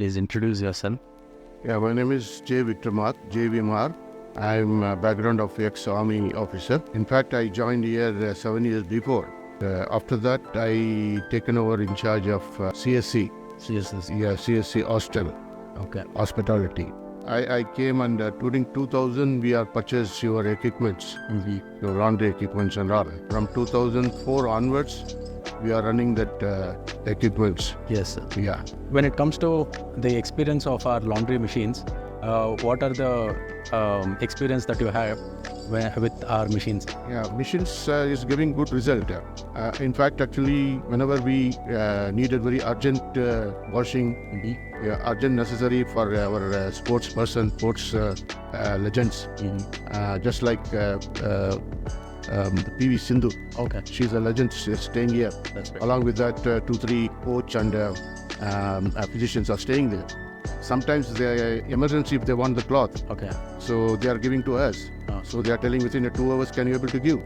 Please introduce yourself. Yeah, my name is J. Vikramark, JVMR. I'm a background of ex-army officer. In fact, I joined here 7 years before. After that, I taken over in charge of CSC. CSS. Yeah, CSC hostel, Okay. hospitality. I came and during 2000 we are purchased your equipments, your laundry equipments and all. From 2004 onwards, we are running that equipments. Yes, sir. Yeah. When it comes to the experience of our laundry machines, what are the experience that you have with our machines? Yeah, machines is giving good result. In fact, actually, whenever we needed very urgent washing, urgent necessary for our sports person, sports legends, just like PV Sindhu. Okay. She's a legend. She's staying here. That's right. Along with that, 2-3 coach and physicians are staying there. Sometimes the emergency if they want the cloth, Okay. so they are giving to us. So they are telling within 2 hours, can you able to give?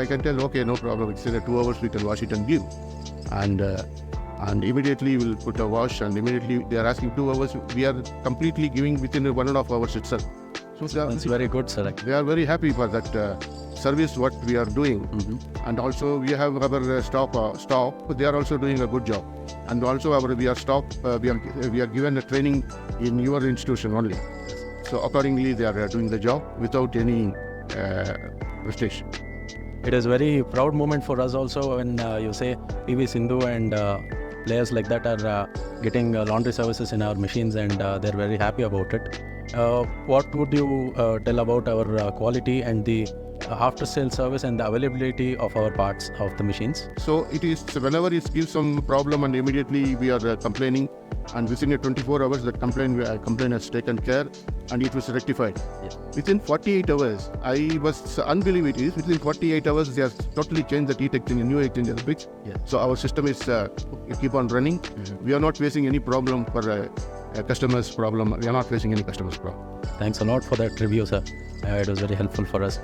I can tell, okay, no problem. Within 2 hours we can wash it and give. And immediately we'll put a wash, and immediately they are asking 2 hours. We are completely giving within 1.5 hours itself. So That's very good, sir. they are very happy for that service what we are doing. And also we have our staff. They are also doing a good job. And also we are staff. We are given a training in your institution only. So accordingly, they are doing the job without any restriction. It is very proud moment for us also when you say PV Sindhu and players like that are getting laundry services in our machines, and they're very happy about it. What would you tell about our quality and the after-sale service and the availability of our parts of the machines? So it is whenever it gives some problem, and immediately we are complaining, and within 24 hours that complaint has taken care and it was rectified. Yes. Within 48 hours, I was unbelievable. It is within 48 hours they have totally changed the heat exchange, new exchange has switch. Yes. So our system is keep on running. We are not facing any problem for a customer's problem. We are not facing any customer's problem. Thanks a lot for that review, sir. It was very helpful for us.